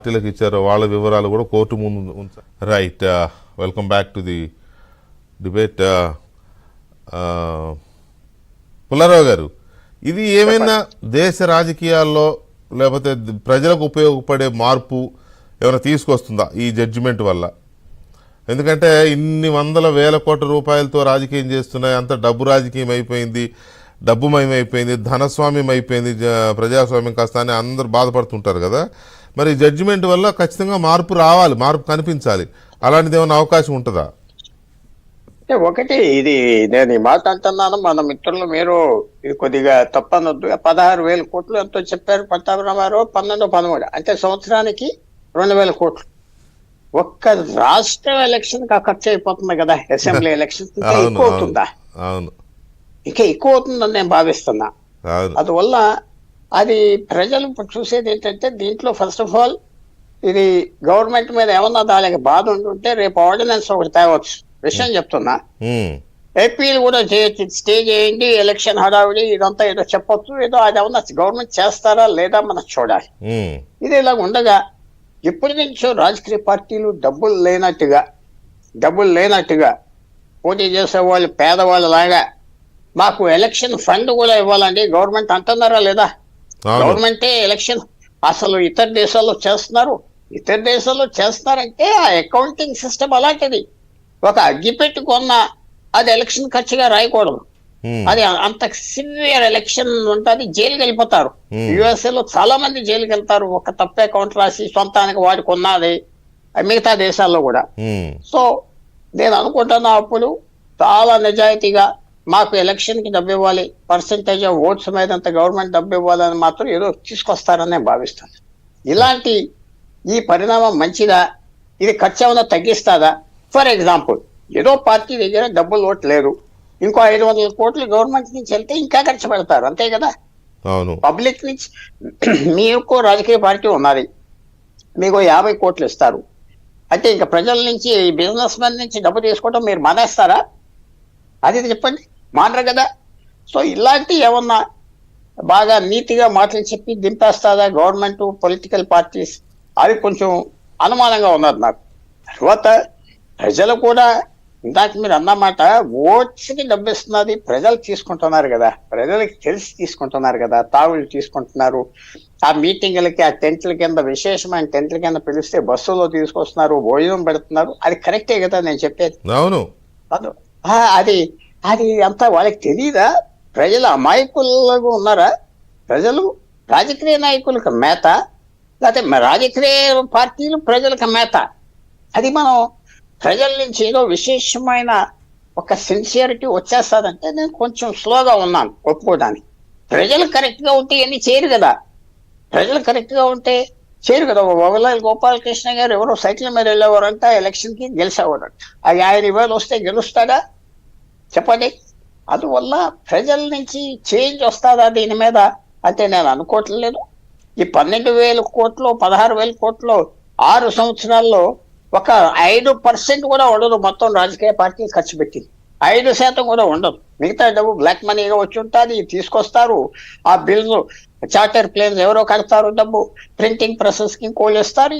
పార్టీలకు ఇచ్చారో వాళ్ళ వివరాలు కూడా కోర్టు ముందు ఉంచారు. Right, welcome back to the debate. Pullarao గారు, ఇది ఏమైనా దేశ రాజకీయాల్లో లేకపోతే ప్రజలకు ఉపయోగపడే మార్పు ఏమైనా తీసుకొస్తుందా ఈ జడ్జిమెంట్ వల్ల? ఎందుకంటే ఇన్ని వందల వేల కోట్ల రూపాయలతో రాజకీయం చేస్తున్నాయి, అంత డబ్బు రాజకీయం అయిపోయింది, డబ్బుమయం అయిపోయింది, ధనస్వామ్యం అయిపోయింది, ప్రజాస్వామ్యం కాస్త అని అందరూ బాధపడుతుంటారు కదా. మరి జడ్జిమెంట్ వల్ల ఖచ్చితంగా మార్పు రావాలి, మార్పు కనిపించాలి. అలాంటిది ఏమైనా అవకాశం ఉంటుందా? ఒకటి, ఇది నేను ఈ మాట అంటున్నాను, మన మిత్రులు మీరు ఇది కొద్దిగా తప్పనొద్దు. 16,000 కోట్లు ఎంతో చెప్పారు పట్టాభిరామారావు, 12-13 అంటే సంవత్సరానికి 2,000 కోట్లు ఒక్క రాష్ట్ర ఎలక్షన్ కి ఖర్చు అయిపోతుంది కదా. అసెంబ్లీ ఎలక్షన్ ఇంకా ఎక్కువ అవుతుందా? ఇంకా ఎక్కువ అవుతుందని నేను భావిస్తున్నా. అందువల్ల అది ప్రజలు చూసేది ఏంటంటే, దీంట్లో ఫస్ట్ ఆఫ్ ఆల్ ఇది గవర్నమెంట్ మీద ఏమన్నా దానికి బాధ ఉంటుంటే రేపు ఆర్డినెన్స్ ఒకటి తేవచ్చు. విషయం చెప్తున్నా, ఏపీలు కూడా చేయొచ్చు, స్టే చేయండి, ఎలక్షన్ హడావిడి ఇదంతా ఏదో చెప్పొచ్చు, ఏదో అది ఏమన్నా గవర్నమెంట్ చేస్తారా లేదా మనం చూడాలి. ఇది ఇలా ఉండగా ఎప్పటి నుంచో రాజకీయ పార్టీలు డబ్బులు లేనట్టుగా పోటీ చేసే వాళ్ళు పేదవాళ్ళ లాగా మాకు ఎలక్షన్ ఫండ్ కూడా ఇవ్వాలండి గవర్నమెంట్ అంటున్నారా లేదా? గవర్నమెంటే ఎలక్షన్ అసలు ఇతర దేశాల్లో చేస్తున్నారంటే ఆ అకౌంటింగ్ సిస్టమ్ అలాంటిది. ఒక అగ్గిపెట్టి కొన్న అది ఎలక్షన్ ఖర్చుగా రాయకూడదు. అది అంత సివియర్ ఎలక్షన్ ఉంటుంది, జైలుకి వెళ్ళిపోతారు. యుఎస్ఏలో చాలా మంది జైలుకి వెళ్తారు ఒక తప్పే అకౌంట్ రాసి సొంతానికి వాడికి ఉన్నది, మిగతా దేశాల్లో కూడా. సో నేను అనుకుంటున్న అప్పుడు చాలా నిజాయితీగా మాకు ఎలక్షన్ కి డబ్బు ఇవ్వాలి, పర్సెంటేజ్ ఆఫ్ ఓట్స్ మీద అంత గవర్నమెంట్ డబ్బు ఇవ్వాలని మాత్రం ఏదో తీసుకొస్తారని నేను భావిస్తాను. ఇలాంటి ఈ పరిణామం మంచిదా? ఇది ఖర్చు ఏమైనా తగ్గిస్తుందా? ఫర్ ఎగ్జాంపుల్, ఏదో పార్టీ దగ్గర డబ్బులు ఓట్ లేదు, ఇంకో 500 కోట్లు గవర్నమెంట్ నుంచి వెళ్తే ఇంకా ఖర్చు పెడతారు, అంతే కదా. పబ్లిక్ నుంచి మీకు రాజకీయ పార్టీ ఉన్నది, మీకు 50 కోట్లు ఇస్తారు అంటే ఇంకా ప్రజల నుంచి బిజినెస్ మెన్ నుంచి డబ్బు తీసుకోవడం మీరు మానేస్తారా? అది చెప్పండి, మానరు కదా. సో ఇలాంటి ఏమన్నా బాగా నీతిగా మాటలు చెప్పి దింపేస్తారా గవర్నమెంట్, పొలిటికల్ పార్టీస్? అది కొంచెం అనుమానంగా ఉన్నది నాకు. తర్వాత ప్రజలు కూడా ఇందాక మీరు అన్నమాట, ఓట్స్ కి డబ్బు ఇస్తున్నది ప్రజలు తీసుకుంటున్నారు కదా, ప్రజలకి తెలిసి తీసుకుంటున్నారు కదా, తావులు తీసుకుంటున్నారు, ఆ మీటింగ్లకి ఆ టెంట్ల కింద విశేషమైన టెంట్ల కింద పిలిస్తే బస్సులో తీసుకొస్తున్నారు, భోజనం పెడుతున్నారు, అది కరెక్టే కదా నేను చెప్పేది. అవును, అది అది అంతా వాళ్ళకి తెలియదా? ప్రజలు అమాయకులుగా ఉన్నారా? ప్రజలు రాజకీయ నాయకులకు మేత, లేకపోతే రాజకీయ పార్టీలు ప్రజలకు మేత? అది మనం ప్రజల నుంచి ఏదో విశేషమైన ఒక సిన్సియరిటీ వచ్చేస్తుందంటే నేను కొంచెం స్లోగా ఉన్నాను ఒప్పుకోవడానికి. ప్రజలు కరెక్ట్ గా ఉంటే ఇవన్నీ చేయరు కదా. వగలాల్ గోపాలకృష్ణ గారు ఎవరో సైకిల్ మీద వెళ్ళేవారంట, ఎలక్షన్ కి గెలిచేవారంట. అది 5,000 వస్తే గెలుస్తాడా చెప్పండి? అందువల్ల ప్రజల నుంచి చేంజ్ వస్తుందా దీని మీద అంటే నేను అనుకోవట్లేదు. ఈ 12,000 కోట్లు 16,000 కోట్లు 6 సంవత్సరాల్లో ఒక 5% కూడా ఉండదు మొత్తం రాజకీయ పార్టీ ఖర్చు పెట్టి, 5% కూడా ఉండదు. మిగతా డబ్బు బ్లాక్ మనీగా వచ్చి ఉంటుంది, తీసుకొస్తారు. ఆ బిల్లు చార్టర్ ప్లేన్స్ ఎవరో కడతారు, డబ్బు ప్రింటింగ్ ప్రెసెస్ కి కోళ్ళు ఇస్తారు.